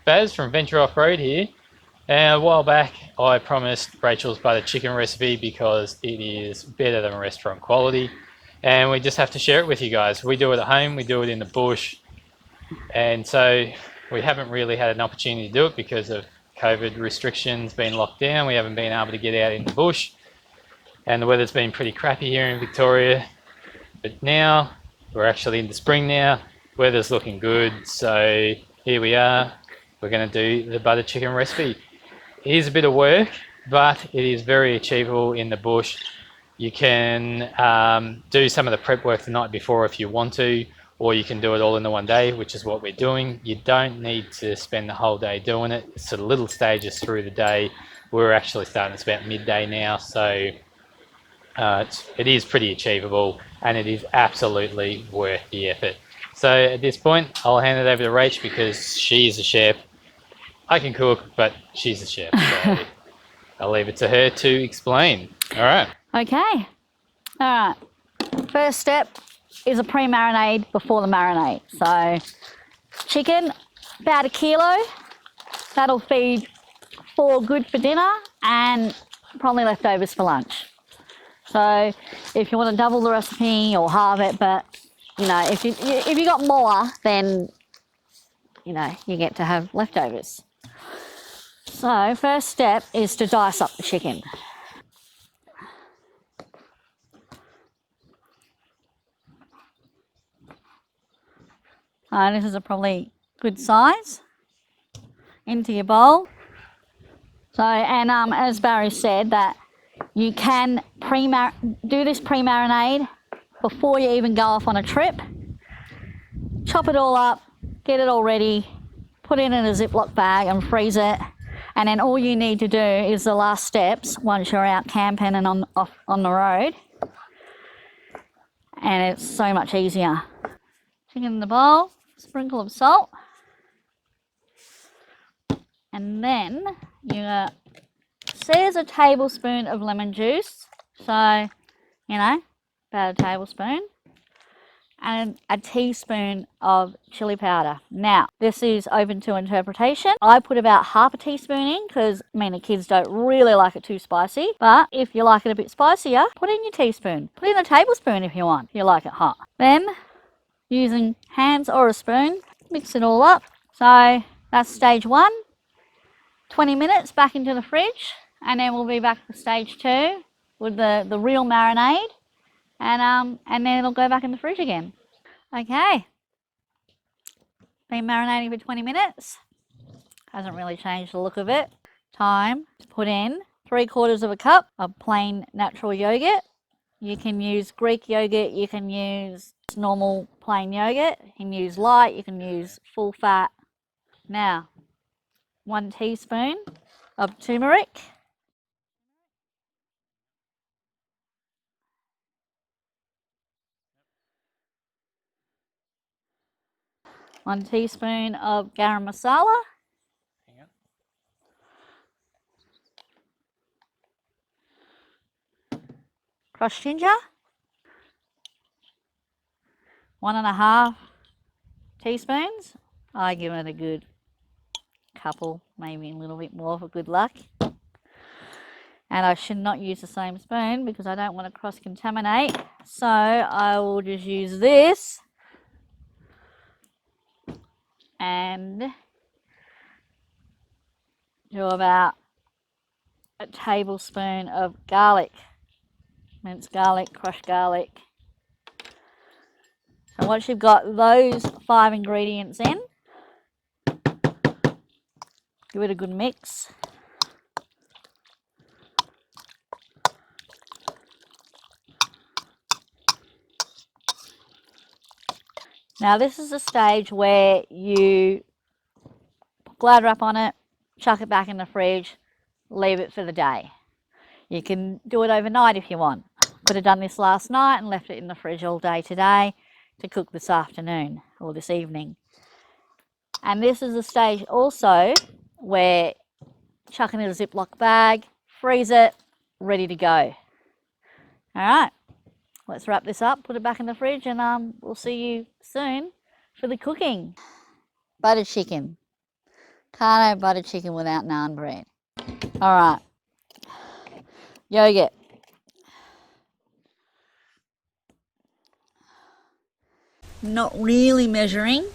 Baz from Venture Offroad here. And a while back, I promised Racheal's butter chicken recipe because it is better than restaurant quality. And we just have to share it with you guys. We do it at home, we do it in the bush. And so we haven't really had an opportunity to do it because of COVID restrictions being locked down. We haven't been able to get out in the bush. And the weather's been pretty crappy here in Victoria. But now, we're actually into spring now. Weather's looking good. So here we are. We're going to do the butter chicken recipe. It is a bit of work, but it is very achievable in the bush. You can do some of the prep work the night before if you want to, or you can do it all in the one day, which is what we're doing. You don't need to spend the whole day doing it. It's sort of little stages through the day. We're actually starting, it's about midday now, so it is pretty achievable and it is absolutely worth the effort. So at this point, I'll hand it over to Rach because she's a chef. I can cook, but she's a chef, so I'll leave it to her to explain. All right. Okay. All right. First step is a pre-marinade before the marinade. So chicken, about 1 kilo. That'll feed 4 good for dinner and probably leftovers for lunch. So if you want to double the recipe or halve it, but you know, if you got more, then you know you get to have leftovers. So first step is to dice up the chicken. This is a probably good size into your bowl. So, and as Barry said, that you can do this pre-marinade before you even go off on a trip. Chop it all up, get it all ready, put it in a Ziploc bag and freeze it. And then all you need to do is the last steps once you're out camping and on the road. And it's so much easier. Chicken in the bowl, sprinkle of salt. And then there's a tablespoon of lemon juice. So, you know, about a tablespoon. And a teaspoon of chili powder. Now, this is open to interpretation. I put about half a teaspoon in because, I mean, the kids don't really like it too spicy. But if you like it a bit spicier, put in your teaspoon. Put in a tablespoon if you want, if you like it hot. Then, using hands or a spoon, mix it all up. So, that's stage 1. 20 minutes back into the fridge. And then we'll be back for stage 2 with the real marinade. And then it'll go back in the fridge again. Okay. Been marinating for 20 minutes. Hasn't really changed the look of it. Time to put in 3/4 cup of plain natural yogurt. You can use Greek yogurt, you can use normal plain yogurt, you can use light, you can use full fat. Now, 1 teaspoon of turmeric. 1 teaspoon of garam masala. Hang on. Crushed ginger. 1.5 teaspoons. I give it a good couple, maybe a little bit more for good luck. And I should not use the same spoon because I don't want to cross-contaminate. So I will just use this. And do about a tablespoon of garlic, minced garlic, crushed garlic. And once you've got those 5 ingredients in, give it a good mix. Now this is the stage where you put Glad wrap on it, chuck it back in the fridge, leave it for the day. You can do it overnight if you want. Could have done this last night and left it in the fridge all day today to cook this afternoon or this evening. And this is the stage also where chuck it in a Ziploc bag, freeze it, ready to go. All right. Let's wrap this up, put it back in the fridge, and we'll see you soon for the cooking. Butter chicken. Can't have butter chicken without naan bread. All right. Yogurt. Not really measuring.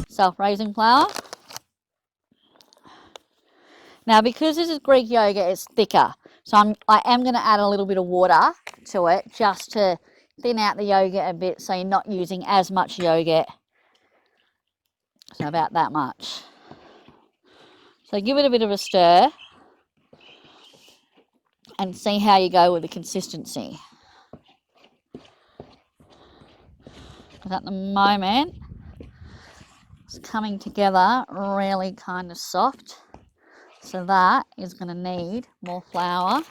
Self-raising flour. Now, because this is Greek yogurt, it's thicker. So I am going to add a little bit of water to it just to thin out the yogurt a bit so you're not using as much yogurt. So about that much. So give it a bit of a stir and see how you go with the consistency. Because at the moment, it's coming together really kind of soft. So that is going to need more flour.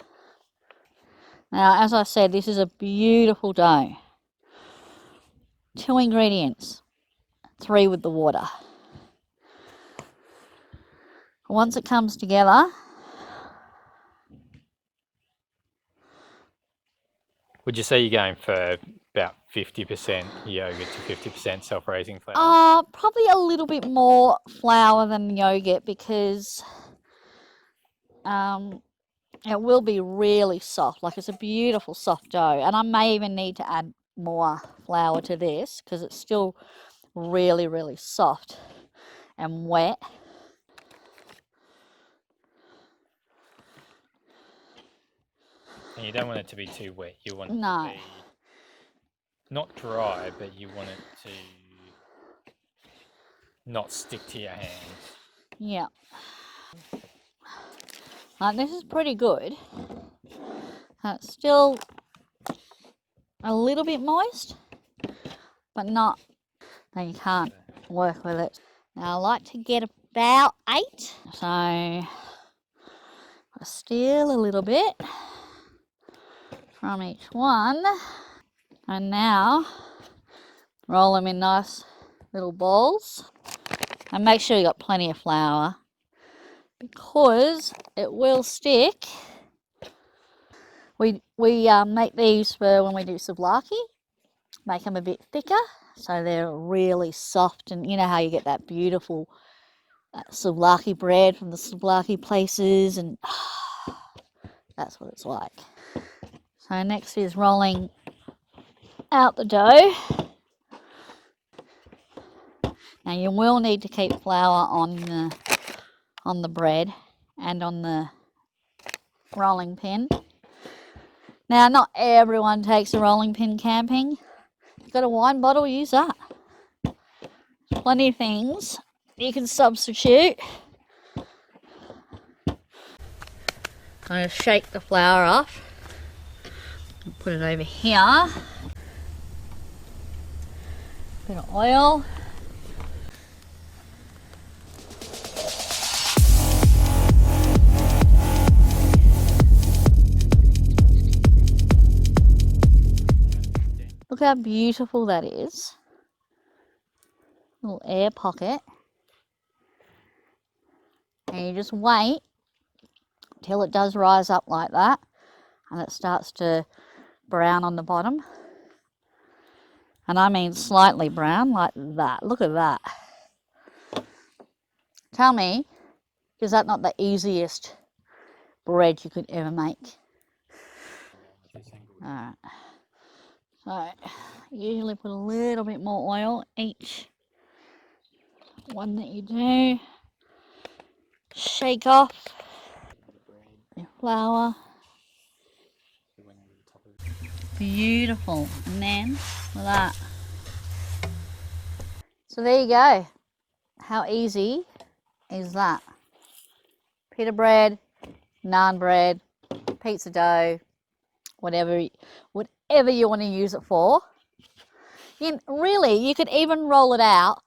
Now, as I said, this is a beautiful dough. 2 ingredients, 3 with the water. Once it comes together, Would you say you're going for about 50% yogurt to 50% self-raising flour? probably a little bit more flour than yogurt because it will be really soft. Like, it's a beautiful soft dough, and I may even need to add more flour to this because it's still really, really soft and wet. And you don't want it to be too wet. You want it No. to be not dry, but you want it to not stick to your hands. Yeah. This is pretty good. It's still a little bit moist, but not. No, you can't work with it. Now, I like to get about 8. So, I steal a little bit from each one. And now, roll them in nice little balls. And make sure you got plenty of flour because it will stick. We make these for when we do souvlaki. Make them a bit thicker so they're really soft, and you know how you get that beautiful souvlaki bread from the souvlaki places, and that's what it's like. So next is rolling out the dough. Now you will need to keep flour on the bread and on the rolling pin. Now, not everyone takes a rolling pin camping. If you've got a wine bottle, use that. Plenty of things you can substitute. I'm going to shake the flour off and put it over here. Bit of oil. Look how beautiful that is. Little air pocket. And you just wait till it does rise up like that and it starts to brown on the bottom. And I mean slightly brown, like that. Look at that. Tell me, is that not the easiest bread you could ever make? Alright. So, usually put a little bit more oil each one that you do. Shake off your flour. Beautiful. And then, look at that. So there you go. How easy is that? Pita bread, naan bread, pizza dough, whatever you want to use it for. Really, you could even roll it out,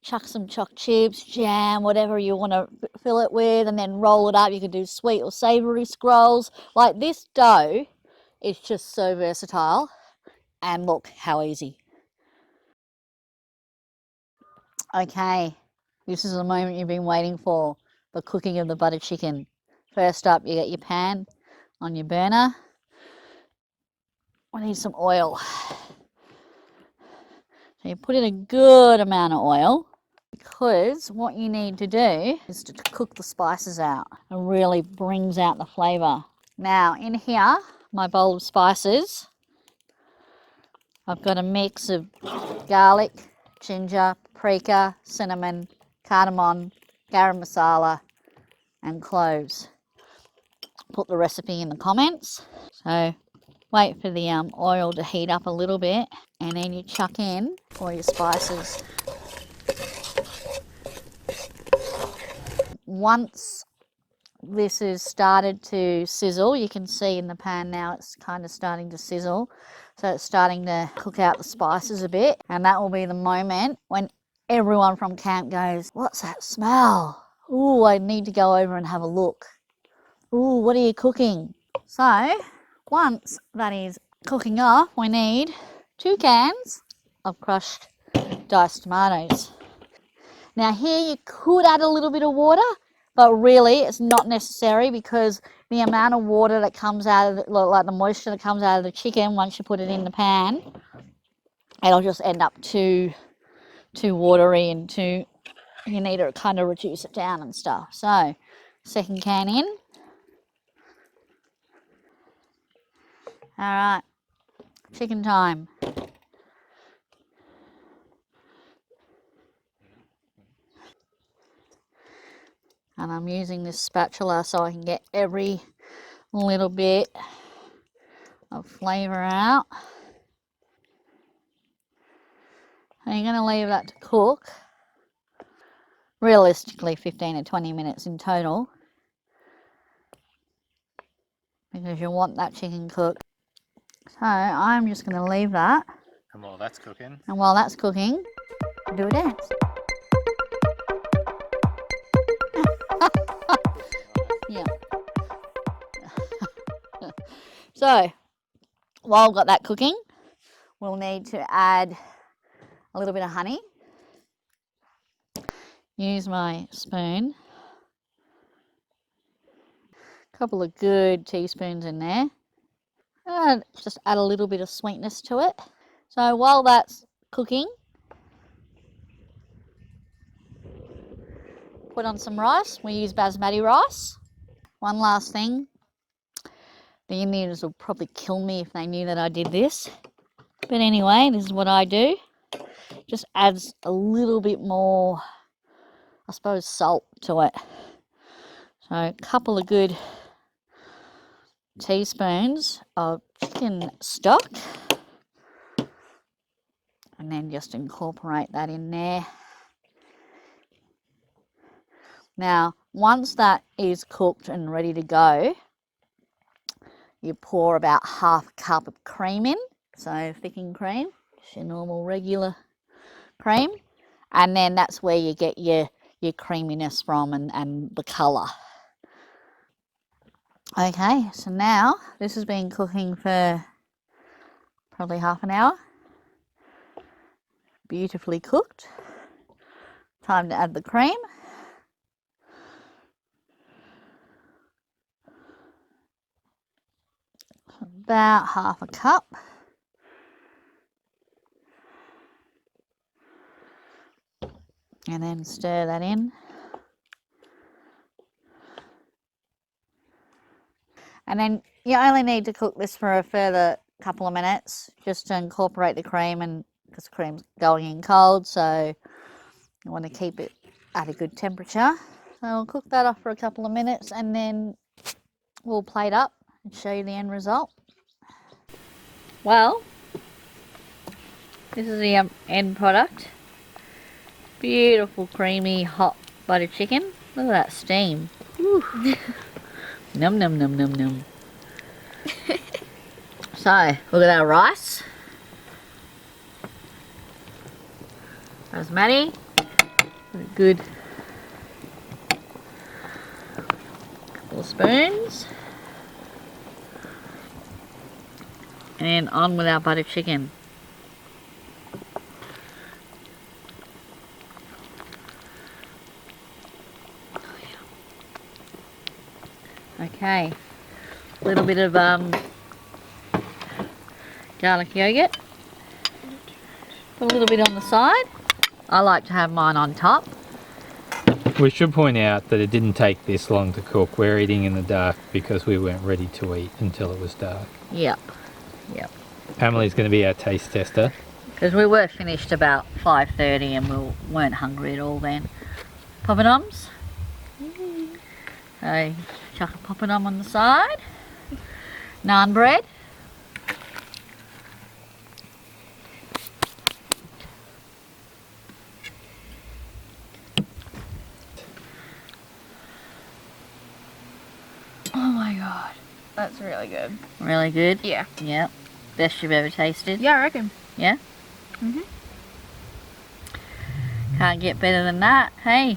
chuck some choc chips, jam, whatever you want to fill it with, and then roll it up. You could do sweet or savoury scrolls. Like, this dough is just so versatile. And look how easy. Okay, this is the moment you've been waiting for, the cooking of the butter chicken. First up, you get your pan on your burner. I need some oil. So you put in a good amount of oil because what you need to do is to cook the spices out. It really brings out the flavour. Now in here, my bowl of spices, I've got a mix of garlic, ginger, paprika, cinnamon, cardamom, garam masala and cloves. Put the recipe in the comments. So wait for the oil to heat up a little bit and then you chuck in all your spices. Once this has started to sizzle, you can see in the pan now it's kind of starting to sizzle. So it's starting to cook out the spices a bit, and that will be the moment when everyone from camp goes, "What's that smell? Ooh, I need to go over and have a look. Ooh, what are you cooking?" So once that is cooking off, we need 2 cans of crushed diced tomatoes. Now here you could add a little bit of water, but really it's not necessary because the amount of water that comes out of like the moisture that comes out of the chicken once you put it in the pan, it'll just end up too watery and you need to kind of reduce it down and stuff. So second can in. All right, chicken time. And I'm using this spatula so I can get every little bit of flavour out. And you're going to leave that to cook, realistically 15 to 20 minutes in total, because you want that chicken cooked. So I'm just going to leave that. And while that's cooking, Do a dance. Yeah. So while I've got that cooking, we'll need to add a little bit of honey. Use my spoon. A couple of good teaspoons in there. And just add a little bit of sweetness to it. So while that's cooking, put on some rice. We use basmati rice. One last thing. The Indians will probably kill me if they knew that I did this. But anyway, this is what I do. Just adds a little bit more, I suppose, salt to it. So a couple of good teaspoons of chicken stock. And then just incorporate that in there. Now, once that is cooked and ready to go, you pour about half a cup of cream in. So thickened cream, just your normal regular cream. And then that's where you get your creaminess from and the colour. Okay, so now this has been cooking for probably half an hour. Beautifully cooked. Time to add the cream. About half a cup. And then stir that in. And then you only need to cook this for a further couple of minutes just to incorporate the cream, and because the cream's going in cold, so you want to keep it at a good temperature. So I'll cook that off for a couple of minutes and then we'll plate up and show you the end result. Well, this is the end product. Beautiful, creamy, hot buttered chicken. Look at that steam. Num num num num num. So, look at our rice. Basmati. Good. Couple of spoons. And on with our buttered chicken. Okay, a little bit of garlic yogurt. Put a little bit on the side. I like to have mine on top. We should point out that it didn't take this long to cook. We're eating in the dark because we weren't ready to eat until it was dark. Yep. Yep. Emily's going to be our taste tester. Because we were finished about 5:30 and we weren't hungry at all then. Poppadoms. So, chuck a poppadom on the side. Naan bread. Oh my god. That's really good. Really good. Yeah. Yep. Best you've ever tasted. Yeah, I reckon. Yeah? Mhm. Can't get better than that, hey?